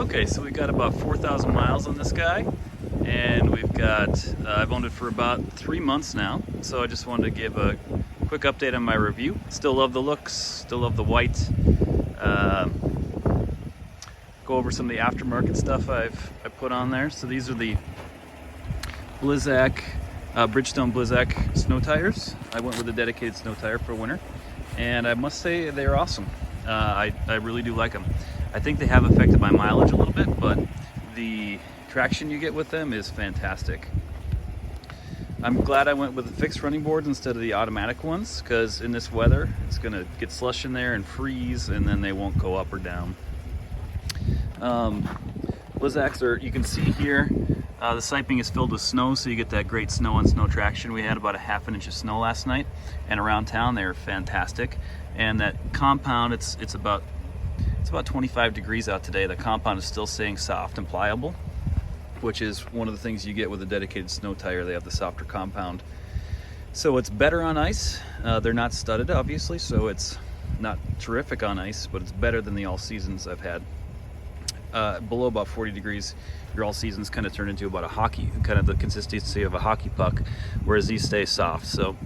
Okay, so we got about 4,000 miles on this guy, and we've got, I've owned it for about 3 months now, so I just wanted to give a quick update on my review. Still love the looks, still love the white. Go over some of the aftermarket stuff I put on there. So these are the Blizzak, Bridgestone Blizzak snow tires. I went with a dedicated snow tire for winter, and I must say they're awesome. I really do like them. I think they have affected my mileage a little bit, but the traction you get with them is fantastic. I'm glad I went with the fixed running boards instead of the automatic ones, because in this weather it's going to get slush in there and freeze, and then they won't go up or down. Blizzaks are, you can see here, the siping is filled with snow, so you get that great snow on snow traction. We had about a ½ inch of snow last night, and around town they're fantastic. And that compound, it's about 25 degrees out today. The compound is still staying soft and pliable, which is one of the things you get with a dedicated snow tire. They have the softer compound. So it's better on ice. They're not studded, obviously, so it's not terrific on ice, but it's better than the all seasons I've had. Below about 40 degrees, your all seasons kind of turn into about a hockey, kind of the consistency of a hockey puck, whereas these stay soft. So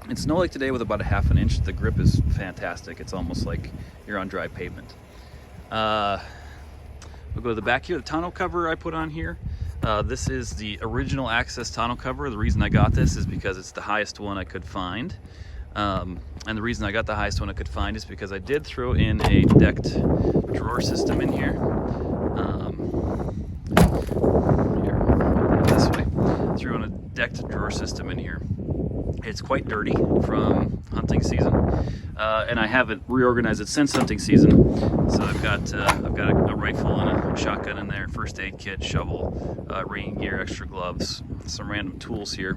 it's snow like today with about a ½ inch. The grip is fantastic. It's almost like you're on dry pavement. We'll go to the back here. The tonneau cover I put on here. This is the original Access tonneau cover. The reason I got this is because it's the highest one I could find. And the reason I got the highest one I could find is because I did throw in a decked drawer system in here. This way. Threw in a decked drawer system in here. It's quite dirty from hunting season, and I haven't reorganized it since hunting season. So I've got a rifle and a shotgun in there, first aid kit, shovel, rain gear, extra gloves, some random tools here.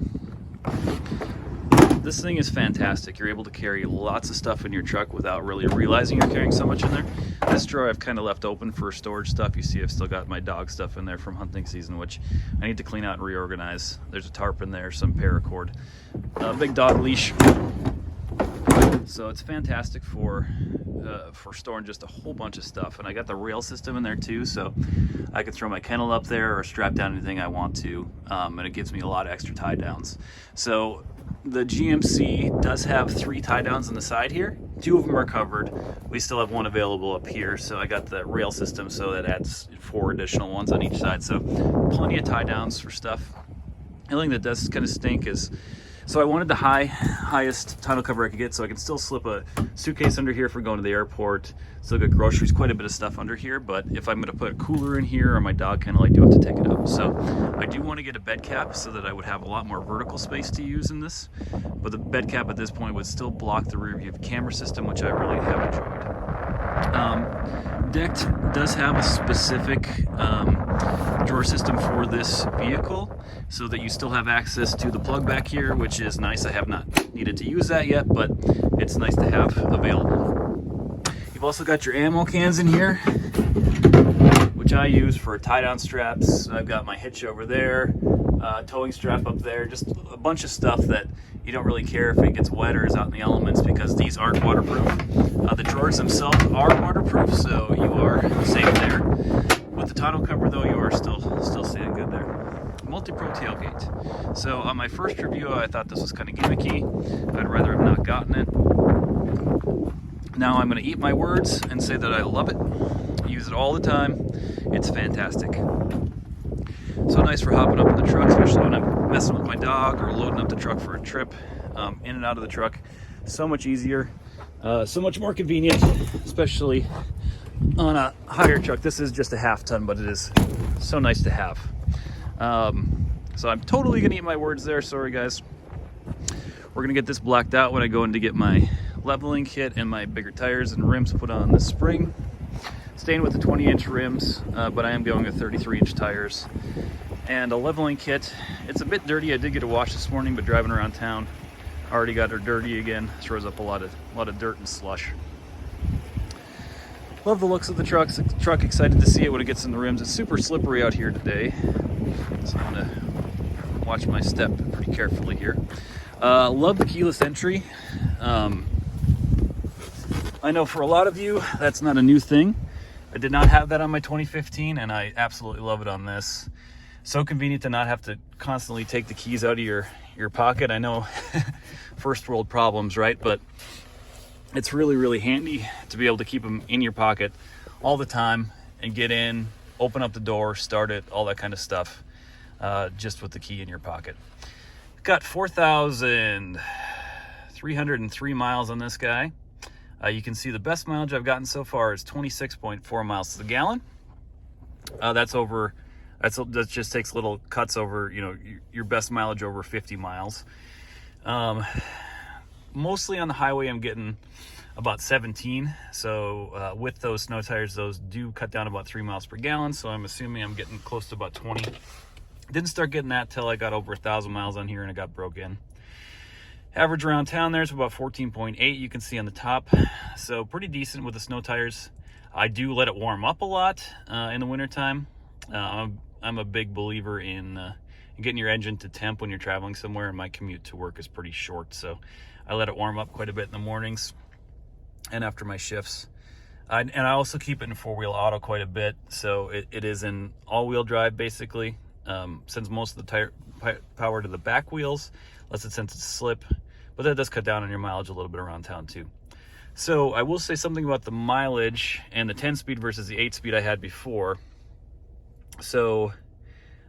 This thing is fantastic. You're able to carry lots of stuff in your truck without really realizing you're carrying so much in there. This drawer I've kind of left open for storage stuff. You see I've still got my dog stuff in there from hunting season, which I need to clean out and reorganize. There's a tarp in there, some paracord, a big dog leash. So it's fantastic for storing just a whole bunch of stuff. And I got the rail system in there too, so I can throw my kennel up there or strap down anything I want to, and it gives me a lot of extra tie downs. So the GMC does have 3 tie downs on the side here. 2 of them are covered. We still have 1 available up here, so I got the rail system, so that adds 4 additional ones on each side. So plenty of tie downs for stuff. The only thing that does kind of stink is, so I wanted the highest tonneau cover I could get, so I can still slip a suitcase under here for going to the airport, still got groceries, quite a bit of stuff under here. But if I'm going to put a cooler in here, or my dog kind of do have to take it up. So I do want to get a bed cap so that I would have a lot more vertical space to use in this. But the bed cap at this point would still block the rear view camera system, which I really have enjoyed. Decked does have a specific drawer system for this vehicle, so that you still have access to the plug back here, which is nice. I have not needed to use that yet, but it's nice to have available. You've also got your ammo cans in here, which I use for tie-down straps. I've got my hitch over there, towing strap up there, just a bunch of stuff that you don't really care if it gets wet or is out in the elements, because these aren't waterproof. The drawers themselves are waterproof, so you are safe there. With the tonneau cover though, you are still staying good there. Multi-Pro tailgate. So on my first review, I thought this was kind of gimmicky. I'd rather have not gotten it. Now I'm going to eat my words and say that I love it. Use it all the time. It's fantastic. So nice for hopping up in the truck, especially when I'm messing with my dog or loading up the truck for a trip, in and out of the truck. So much easier, so much more convenient, especially on a higher truck. This is just a ½ ton, but it is so nice to have. So I'm totally gonna eat my words there. Sorry guys. We're gonna get this blacked out when I go in to get my leveling kit and my bigger tires and rims put on this spring. Staying with the 20-inch rims, but I am going with 33-inch tires. And a leveling kit. It's a bit dirty. I did get a wash this morning, but driving around town, already got her dirty again. Throws up a lot of dirt and slush. Love the looks of the truck. Excited to see it when it gets in the rims. It's super slippery out here today, so I'm gonna watch my step pretty carefully here. Love the keyless entry. I know for a lot of you that's not a new thing. I did not have that on my 2015, and I absolutely love it on this. So convenient to not have to constantly take the keys out of your pocket. I know first world problems, right? But it's really, really handy to be able to keep them in your pocket all the time and get in, open up the door, start it, all that kind of stuff, just with the key in your pocket. Got 4,303 miles on this guy. You can see the best mileage I've gotten so far is 26.4 miles to the gallon. That just takes little cuts over, your best mileage over 50 miles. Mostly on the highway, I'm getting about 17. So with those snow tires, those do cut down about 3 miles per gallon. So I'm assuming I'm getting close to about 20. Didn't start getting that till I got over 1,000 miles on here and it got broke in. Average around town there's about 14.8, you can see on the top. So pretty decent with the snow tires. I do let it warm up a lot in the wintertime. I'm a big believer in getting your engine to temp when you're traveling somewhere, and my commute to work is pretty short. So I let it warm up quite a bit in the mornings and after my shifts. And I also keep it in four-wheel auto quite a bit. So it is in all-wheel drive basically. Sends most of the tire power to the back wheels, lets it sense its slip, but that does cut down on your mileage a little bit around town too. So I will say something about the mileage and the 10-speed versus the 8-speed I had before. So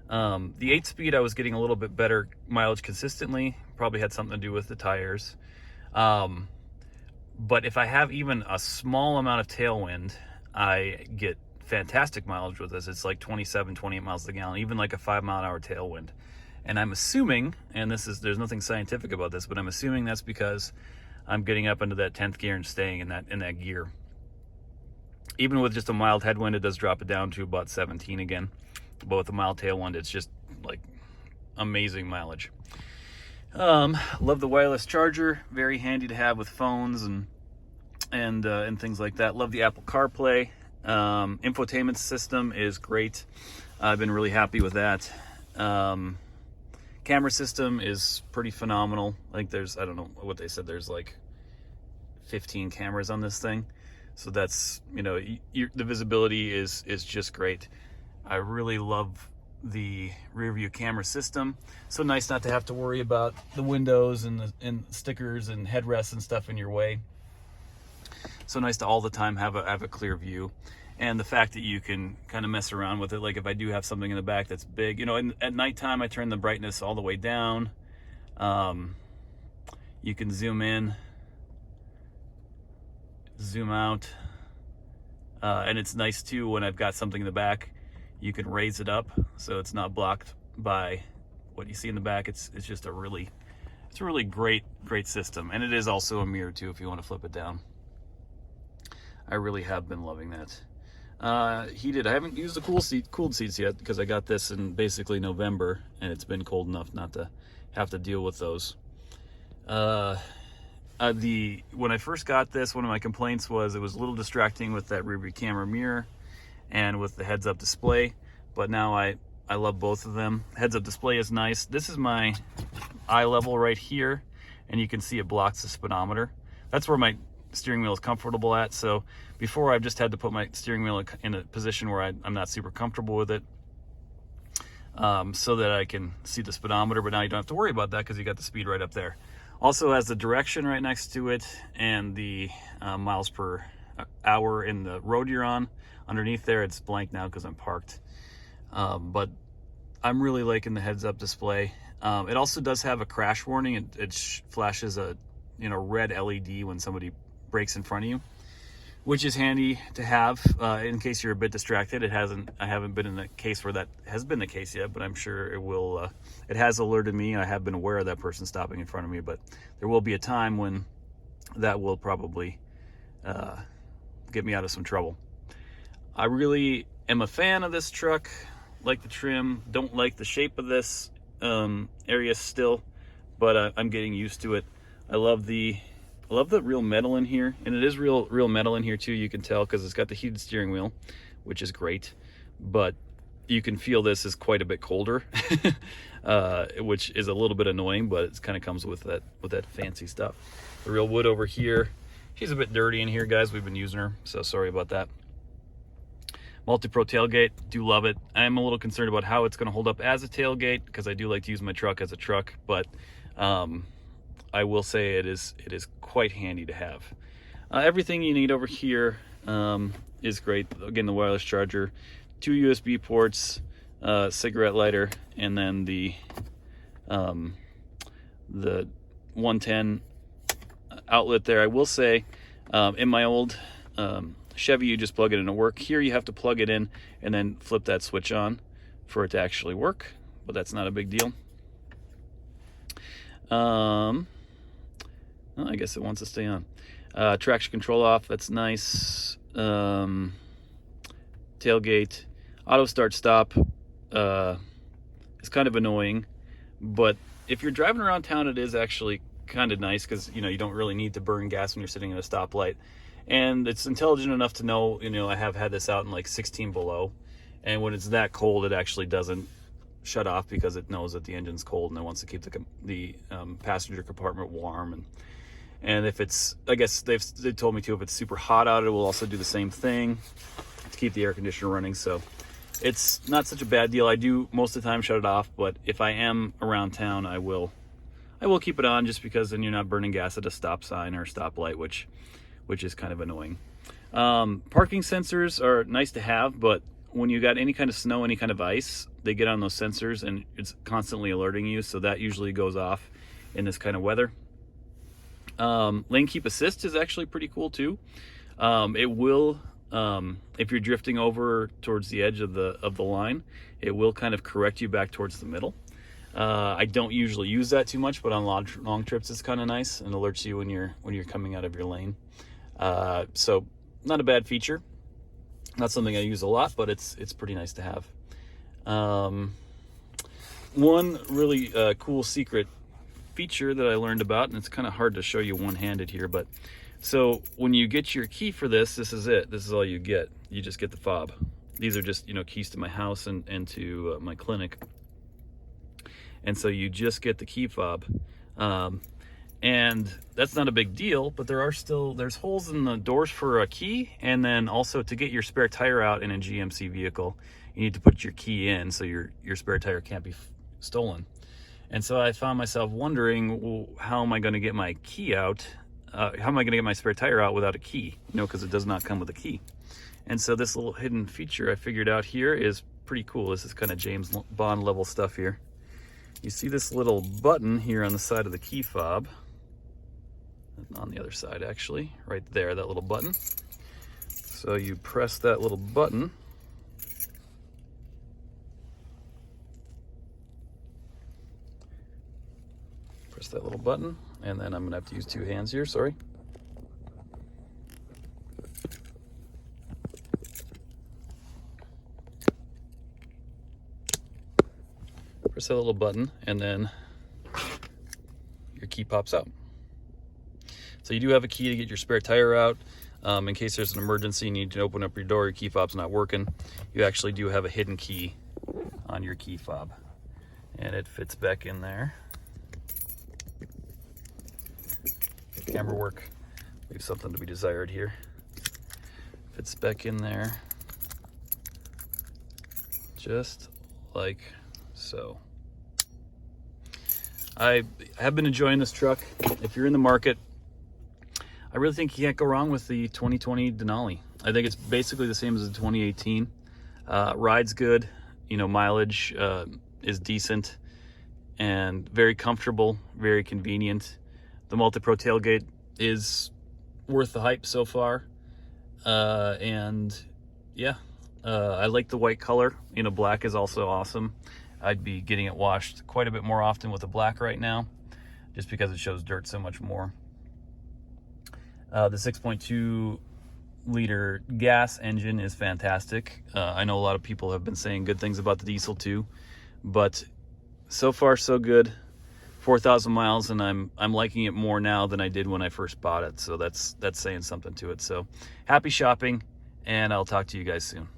the 8-speed I was getting a little bit better mileage consistently, probably had something to do with the tires. But if I have even a small amount of tailwind, I get fantastic mileage with this. It's like 27, 28 miles a gallon, even like a 5-mile-an-hour tailwind. And I'm assuming, and there's nothing scientific about this, but I'm assuming that's because I'm getting up into that 10th gear and staying in that gear. Even with just a mild headwind, it does drop it down to about 17 again. But with a mild tailwind, it's just like amazing mileage. Love the wireless charger, very handy to have with phones and things like that. Love the Apple CarPlay. Infotainment system is great. I've been really happy with that. Camera system is pretty phenomenal. I think I don't know what they said, there's like 15 cameras on this thing. So that's, the visibility is just great. I really love the rear view camera system. So nice not to have to worry about the windows and stickers and headrests and stuff in your way. So nice to all the time have a clear view. And the fact that you can kind of mess around with it, like if I do have something in the back that's big, at nighttime I turn the brightness all the way down. You can zoom in, zoom out, and it's nice too when I've got something in the back, you can raise it up so it's not blocked by what you see in the back. It's just a really great system, and it is also a mirror too if you want to flip it down. I really have been loving that. Heated. I haven't used the cooled seats yet because I got this in basically November and it's been cold enough not to have to deal with those. When I first got this, one of my complaints was it was a little distracting with that rear view camera mirror and with the heads-up display, but now I love both of them. Heads-up display is nice. This is my eye level right here, and you can see it blocks the speedometer. That's where my steering wheel is comfortable at. So before, I've just had to put my steering wheel in a position where I'm not super comfortable with it, so that I can see the speedometer, but now you don't have to worry about that because you got the speed right up there. Also has the direction right next to it and the miles per hour in the road you're on. Underneath there, it's blank now because I'm parked, but I'm really liking the heads-up display. It also does have a crash warning. It flashes a red LED when somebody brakes in front of you, which is handy to have in case you're a bit distracted. I haven't been in a case where that has been the case yet, but I'm sure it will. It has alerted me. I have been aware of that person stopping in front of me, but there will be a time when that will probably get me out of some trouble. I really am a fan of this truck. Like the trim, don't like the shape of this area still, but I'm getting used to it. I love the real metal in here, and it is real metal in here too. You can tell because it's got the heated steering wheel, which is great, but you can feel this is quite a bit colder, which is a little bit annoying, but it kind of comes with that fancy stuff. The real wood over here, she's a bit dirty in here, guys. We've been using her, so sorry about that. Multi-Pro tailgate, do love it. I am a little concerned about how it's going to hold up as a tailgate, because I do like to use my truck as a truck, but I will say it is quite handy to have. Everything you need over here is great. Again, the wireless charger, 2 USB ports, cigarette lighter, and then the 110 outlet there. I will say, in my old Chevy, you just plug it in to work. Here you have to plug it in and then flip that switch on for it to actually work, but that's not a big deal. Well, I guess it wants to stay on. Traction control off, that's nice. Tailgate, auto start stop is kind of annoying, but if you're driving around town, it is actually kind of nice, because you don't really need to burn gas when you're sitting at a stoplight. And it's intelligent enough to know, I have had this out in like 16 below, and when it's that cold, it actually doesn't shut off, because it knows that the engine's cold and it wants to keep the passenger compartment warm. And if it's, I guess they told me too, if it's super hot out, it will also do the same thing to keep the air conditioner running. So it's not such a bad deal. I do most of the time shut it off, but if I am around town, I will keep it on, just because then you're not burning gas at a stop sign or a stoplight, which is kind of annoying. Parking sensors are nice to have, but when you got any kind of snow, any kind of ice, they get on those sensors and it's constantly alerting you. So that usually goes off in this kind of weather. Lane keep assist is actually pretty cool too. It will, if you're drifting over towards the edge of the line, it will kind of correct you back towards the middle. I don't usually use that too much, but on long trips it's kind of nice and alerts you when you're coming out of your lane. So not a bad feature. Not something I use a lot, but it's pretty nice to have. One really cool secret feature that I learned about, and it's kind of hard to show you one-handed here, but so when you get your key for this is it. This is all you get. You just get the fob. These are just keys to my house and to my clinic, and so you just get the key fob. And that's not a big deal, but there's holes in the doors for a key, and then also to get your spare tire out in a GMC vehicle, you need to put your key in so your spare tire can't be stolen. And so I found myself wondering, well, how am I going to get my key out? How am I going to get my spare tire out without a key? Because it does not come with a key. And so this little hidden feature I figured out here is pretty cool. This is kind of James Bond level stuff here. You see this little button here on the side of the key fob. On the other side, actually, right there, that little button. So you press that little button, and then I'm gonna have to use 2 hands here, sorry. Press that little button, and then your key pops out. So you do have a key to get your spare tire out. In case there's an emergency, you need to open up your door, your key fob's not working. You actually do have a hidden key on your key fob. And it fits back in there. Camera work, leave something to be desired here. Fits back in there, just like so. I have been enjoying this truck. If you're in the market, I really think you can't go wrong with the 2020 Denali. I think it's basically the same as the 2018. Ride's good, mileage is decent and very comfortable, very convenient. The Multi-Pro tailgate is worth the hype so far. And yeah, I like the white color. Black is also awesome. I'd be getting it washed quite a bit more often with the black right now, just because it shows dirt so much more. The 6.2 liter gas engine is fantastic. I know a lot of people have been saying good things about the diesel too, but so far so good. 4,000 miles, and I'm liking it more now than I did when I first bought it. So that's saying something to it. So happy shopping, and I'll talk to you guys soon.